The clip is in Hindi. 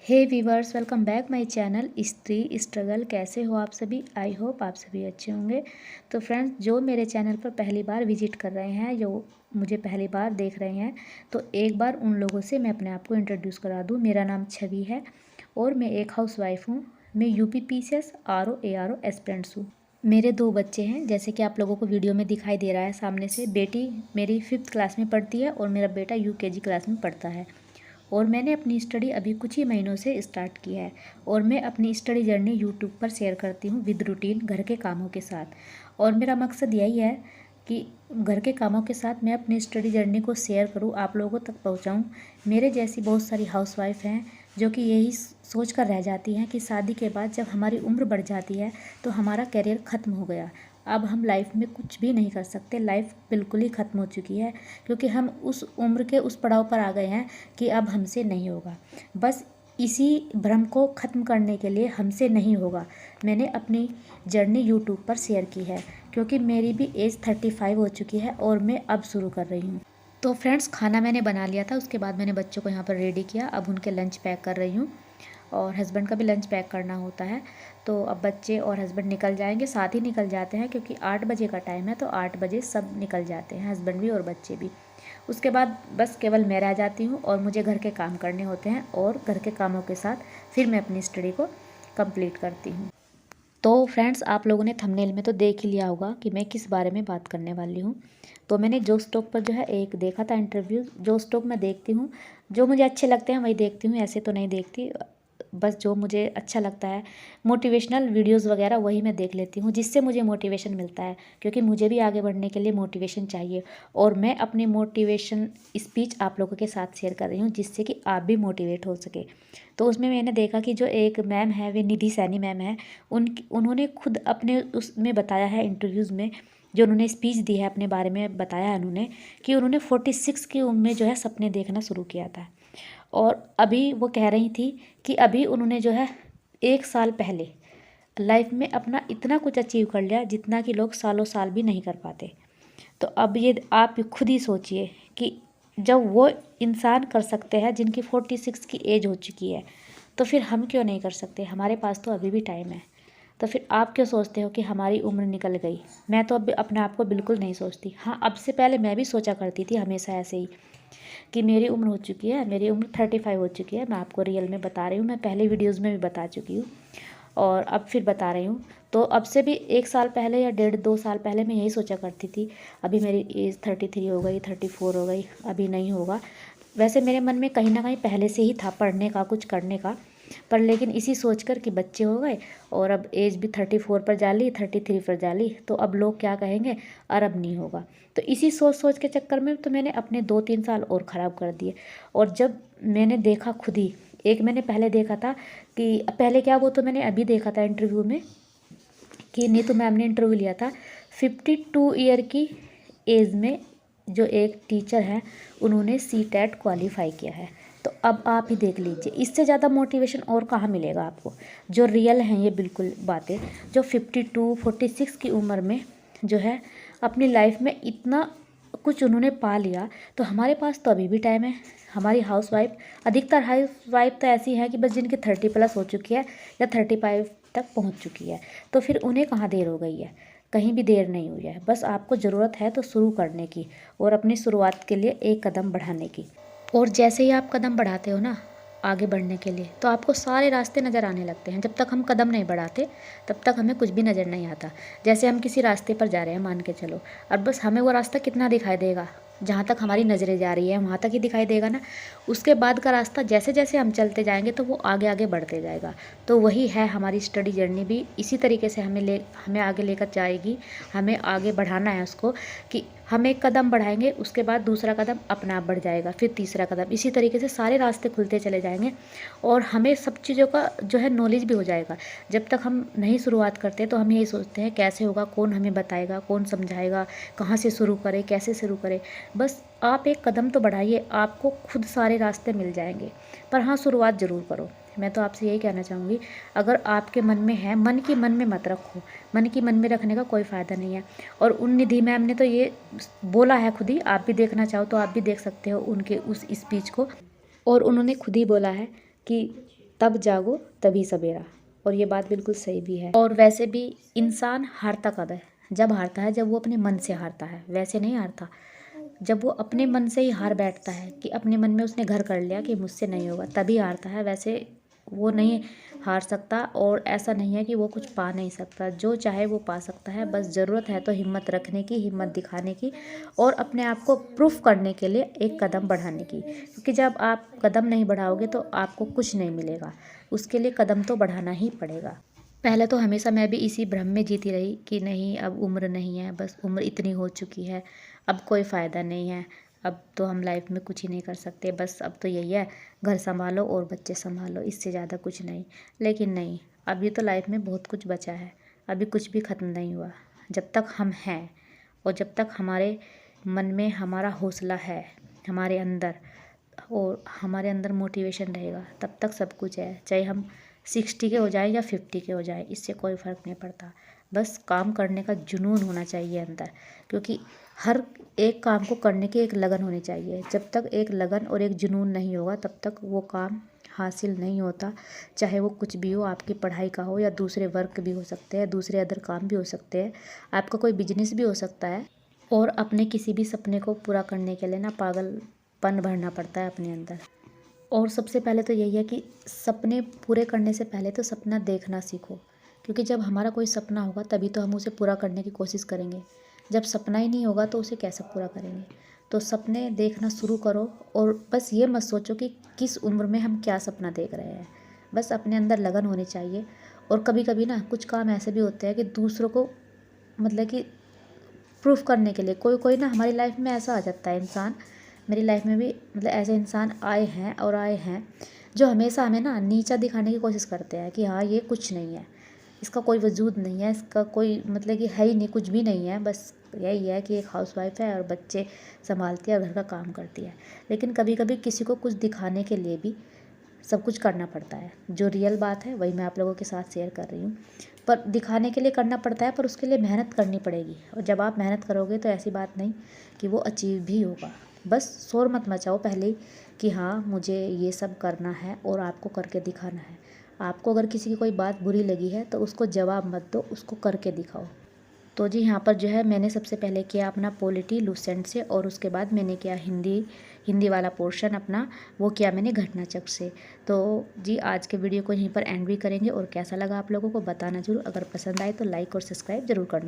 Hey viewers, welcome back my channel स्त्री स्ट्रगल। कैसे हो आप सभी? आई होप आप सभी अच्छे होंगे। तो फ्रेंड्स, जो मेरे चैनल पर पहली बार विजिट कर रहे हैं, जो मुझे पहली बार देख रहे हैं, तो एक बार उन लोगों से मैं अपने आप को इंट्रोड्यूस करा दूं। मेरा नाम छवि है और मैं एक हाउसवाइफ हूँ। मैं UP PCS RO ARO aspirants हूँ। मेरे 2 बच्चे हैं, जैसे कि आप लोगों को वीडियो में दिखाई दे रहा है सामने से। बेटी मेरी 5th क्लास में पढ़ती है और मेरा बेटा यूकेजी क्लास में पढ़ता है। और मैंने अपनी स्टडी अभी कुछ ही महीनों से स्टार्ट की है और मैं अपनी स्टडी जर्नी यूट्यूब पर शेयर करती हूँ विद रूटीन घर के कामों के साथ। और मेरा मकसद यही है कि घर के कामों के साथ मैं अपनी स्टडी जर्नी को शेयर करूँ, आप लोगों तक पहुँचाऊँ। मेरे जैसी बहुत सारी हाउसवाइफ हैं जो कि यही सोच कर रह जाती हैं कि शादी के बाद जब हमारी उम्र बढ़ जाती है तो हमारा करियर ख़त्म हो गया, अब हम लाइफ में कुछ भी नहीं कर सकते, लाइफ बिल्कुल ही ख़त्म हो चुकी है, क्योंकि हम उस उम्र के उस पड़ाव पर आ गए हैं कि अब हमसे नहीं होगा। बस इसी भ्रम को ख़त्म करने के लिए हमसे नहीं होगा मैंने अपनी जर्नी यूट्यूब पर शेयर की है, क्योंकि मेरी भी एज 35 हो चुकी है और मैं अब शुरू कर रही हूँ। तो फ्रेंड्स, खाना मैंने बना लिया था, उसके बाद मैंने बच्चों को यहाँ पर रेडी किया। अब उनके लंच पैक कर रही हूँ और हस्बैंड का भी लंच पैक करना होता है। तो अब बच्चे और हस्बैंड निकल जाएंगे, साथ ही निकल जाते हैं, क्योंकि 8 बजे का टाइम है। तो 8 बजे सब निकल जाते हैं, हस्बैंड भी और बच्चे भी। उसके बाद बस केवल मैं रह जाती हूँ और मुझे घर के काम करने होते हैं और घर के कामों के साथ फिर मैं अपनी स्टडी को कंप्लीट करती हूँ। तो फ्रेंड्स, आप लोगों ने थंबनेल में तो देख ही लिया होगा कि मैं किस बारे में बात करने वाली हूँ। तो मैंने जो स्टॉक पर जो है एक देखा था इंटरव्यू। जो स्टॉक मैं देखती हूँ, जो मुझे अच्छे लगते हैं वही देखती हूँ, ऐसे तो नहीं देखती। बस जो मुझे अच्छा लगता है, मोटिवेशनल वीडियोस वगैरह, वही मैं देख लेती हूँ, जिससे मुझे मोटिवेशन मिलता है, क्योंकि मुझे भी आगे बढ़ने के लिए मोटिवेशन चाहिए। और मैं अपनी मोटिवेशन स्पीच आप लोगों के साथ शेयर कर रही हूँ, जिससे कि आप भी मोटिवेट हो सके। तो उसमें मैंने देखा कि जो एक मैम है, वे निधि सैनी मैम है। उन्होंने खुद अपने उसमें बताया है, इंटरव्यूज़ में जो उन्होंने स्पीच दी है अपने बारे में बताया है उन्होंने, कि उन्होंने 46 की उम्र में जो है सपने देखना शुरू किया था। और अभी वो कह रही थी कि अभी उन्होंने जो है 1 साल पहले लाइफ में अपना इतना कुछ अचीव कर लिया जितना कि लोग सालों साल भी नहीं कर पाते। तो अब ये आप खुद ही सोचिए कि जब वो इंसान कर सकते हैं जिनकी 46 की एज हो चुकी है, तो फिर हम क्यों नहीं कर सकते? हमारे पास तो अभी भी टाइम है। तो फिर आप क्यों सोचते हो कि हमारी उम्र निकल गई? मैं तो अब अपने आप को बिल्कुल नहीं सोचती। हाँ, अब से पहले मैं भी सोचा करती थी हमेशा ऐसे ही कि मेरी उम्र हो चुकी है, मेरी उम्र 35 हो चुकी है। मैं आपको रियल में बता रही हूँ, मैं पहले वीडियोज़ में भी बता चुकी हूँ और अब फिर बता रही हूँ। तो अब से भी 1 साल पहले या 1.5-2 साल पहले मैं यही सोचा करती थी, अभी मेरी एज 33 हो गई, 34 हो गई, अभी नहीं होगा। वैसे मेरे मन में कहीं ना कहीं पहले से ही था पढ़ने का, कुछ करने का, पर लेकिन इसी सोच कर कि बच्चे हो गए और अब एज भी 34 पर जा ली, 33 पर जा ली, तो अब लोग क्या कहेंगे, और अब नहीं होगा। तो इसी सोच सोच के चक्कर में तो मैंने अपने 2-3 साल और ख़राब कर दिए। और जब मैंने देखा खुद ही, एक मैंने पहले देखा था कि पहले क्या, वो तो मैंने अभी देखा था इंटरव्यू में कि नीतू मैम ने इंटरव्यू लिया था 52 ईयर की एज में। जो एक टीचर है, उन्होंने CTET क्वालिफाई किया है। तो अब आप ही देख लीजिए, इससे ज़्यादा मोटिवेशन और कहाँ मिलेगा आपको? जो रियल हैं ये बिल्कुल बातें, जो 52-46 की उम्र में जो है अपनी लाइफ में इतना कुछ उन्होंने पा लिया, तो हमारे पास तो अभी भी टाइम है। हमारी हाउसवाइफ, अधिकतर हाउसवाइफ तो ऐसी है कि बस जिनकी 30+ हो चुकी है या 35 तक पहुंच चुकी है, तो फिर उन्हें कहाँ देर हो गई है? कहीं भी देर नहीं हुई है। बस आपको ज़रूरत है तो शुरू करने की और अपनी शुरुआत के लिए एक कदम बढ़ाने की। और जैसे ही आप कदम बढ़ाते हो ना आगे बढ़ने के लिए, तो आपको सारे रास्ते नज़र आने लगते हैं। जब तक हम कदम नहीं बढ़ाते तब तक हमें कुछ भी नज़र नहीं आता। जैसे हम किसी रास्ते पर जा रहे हैं, मान के चलो, और बस हमें वो रास्ता कितना दिखाई देगा, जहाँ तक हमारी नज़रें जा रही है वहाँ तक ही दिखाई देगा ना। उसके बाद का रास्ता जैसे जैसे हम चलते जाएंगे तो वो आगे आगे बढ़ते जाएगा। तो वही है हमारी स्टडी जर्नी भी, इसी तरीके से हमें आगे लेकर जाएगी। हमें आगे बढ़ाना है उसको, कि हम एक कदम बढ़ाएंगे, उसके बाद दूसरा कदम अपने आप बढ़ जाएगा, फिर तीसरा कदम, इसी तरीके से सारे रास्ते खुलते चले जाएंगे और हमें सब चीज़ों का जो है नॉलेज भी हो जाएगा। जब तक हम नहीं शुरुआत करते तो हम यही सोचते हैं कैसे होगा, कौन हमें बताएगा, कौन समझाएगा, कहाँ से शुरू करें, कैसे शुरू करें। बस आप एक कदम तो बढ़ाइए, आपको खुद सारे रास्ते मिल जाएंगे। पर हाँ, शुरुआत ज़रूर करो। मैं तो आपसे यही कहना चाहूँगी, अगर आपके मन में है, मन में मत रखो, मन में रखने का कोई फ़ायदा नहीं है। और उन निधि मैम ने तो ये बोला है खुद ही, आप भी देखना चाहो तो आप भी देख सकते हो उनके उस स्पीच को। और उन्होंने खुद ही बोला है कि तब जागो तभी सवेरा। और ये बात बिल्कुल सही भी है। और वैसे भी इंसान हारता कब है? जब हारता है जब वो अपने मन से हारता है, वैसे नहीं हारता। जब वो अपने मन से ही हार बैठता है कि अपने मन में उसने घर कर लिया कि मुझसे नहीं होगा, तभी हारता है। वैसे वो नहीं हार सकता, और ऐसा नहीं है कि वो कुछ पा नहीं सकता। जो चाहे वो पा सकता है, बस ज़रूरत है तो हिम्मत रखने की, हिम्मत दिखाने की, और अपने आप को प्रूफ करने के लिए एक कदम बढ़ाने की। क्योंकि जब आप कदम नहीं बढ़ाओगे तो आपको कुछ नहीं मिलेगा। उसके लिए कदम तो बढ़ाना ही पड़ेगा। पहले तो हमेशा मैं भी इसी भ्रम में जीती रही कि नहीं, अब उम्र नहीं है, बस उम्र इतनी हो चुकी है, अब कोई फ़ायदा नहीं है, अब तो हम लाइफ में कुछ ही नहीं कर सकते, बस अब तो यही है, घर संभालो और बच्चे संभालो, इससे ज़्यादा कुछ नहीं। लेकिन नहीं, अभी तो लाइफ में बहुत कुछ बचा है, अभी कुछ भी ख़त्म नहीं हुआ। जब तक हम हैं और जब तक हमारे मन में हमारा हौसला है, हमारे अंदर, और हमारे अंदर मोटिवेशन रहेगा, तब तक सब कुछ है। चाहे हम 60 के हो जाए या 50 के हो जाए, इससे कोई फ़र्क नहीं पड़ता। बस काम करने का जुनून होना चाहिए अंदर, क्योंकि हर एक काम को करने की एक लगन होनी चाहिए। जब तक एक लगन और एक जुनून नहीं होगा तब तक वो काम हासिल नहीं होता। चाहे वो कुछ भी हो, आपकी पढ़ाई का हो या दूसरे वर्क भी हो सकते हैं, दूसरे अदर काम भी हो सकते हैं, आपका कोई बिजनेस भी हो सकता है। और अपने किसी भी सपने को पूरा करने के लिए ना पागलपन भरना पड़ता है अपने अंदर। और सबसे पहले तो यही है कि सपने पूरे करने से पहले तो सपना देखना सीखो, क्योंकि जब हमारा कोई सपना होगा तभी तो हम उसे पूरा करने की कोशिश करेंगे। जब सपना ही नहीं होगा तो उसे कैसे पूरा करेंगे? तो सपने देखना शुरू करो, और बस ये मत सोचो कि किस उम्र में हम क्या सपना देख रहे हैं। बस अपने अंदर लगन होनी चाहिए। और कभी कभी ना कुछ काम ऐसे भी होते हैं कि दूसरों को, मतलब कि प्रूफ करने के लिए, कोई कोई ना हमारी लाइफ में ऐसा आ जाता है इंसान। मेरी लाइफ में भी मतलब ऐसे इंसान आए हैं और आए हैं जो हमेशा हमें ना नीचा दिखाने की कोशिश करते हैं कि हाँ ये कुछ नहीं है, इसका कोई वजूद नहीं है, इसका कोई मतलब कि है ही नहीं, कुछ भी नहीं है, बस यही है कि एक हाउसवाइफ है और बच्चे संभालती है और घर का काम करती है। लेकिन कभी कभी किसी को कुछ दिखाने के लिए भी सब कुछ करना पड़ता है। जो रियल बात है वही मैं आप लोगों के साथ शेयर कर रही हूँ। पर दिखाने के लिए करना पड़ता है, पर उसके लिए मेहनत करनी पड़ेगी। और जब आप मेहनत करोगे तो ऐसी बात नहीं कि वो अचीव भी होगा। बस शोर मत मचाओ पहले ही कि हाँ मुझे ये सब करना है और आपको करके दिखाना है। आपको अगर किसी की कोई बात बुरी लगी है तो उसको जवाब मत दो, उसको करके दिखाओ। तो जी यहाँ पर जो है मैंने सबसे पहले किया अपना पॉलिटी लूसेंट से, और उसके बाद मैंने किया हिंदी वाला पोर्शन अपना, वो किया मैंने घटनाचक्र से। तो जी आज के वीडियो को यहीं पर एंड भी करेंगे, और कैसा लगा आप लोगों को बताना जरूर। अगर पसंद आए तो लाइक और सब्सक्राइब जरूर करना।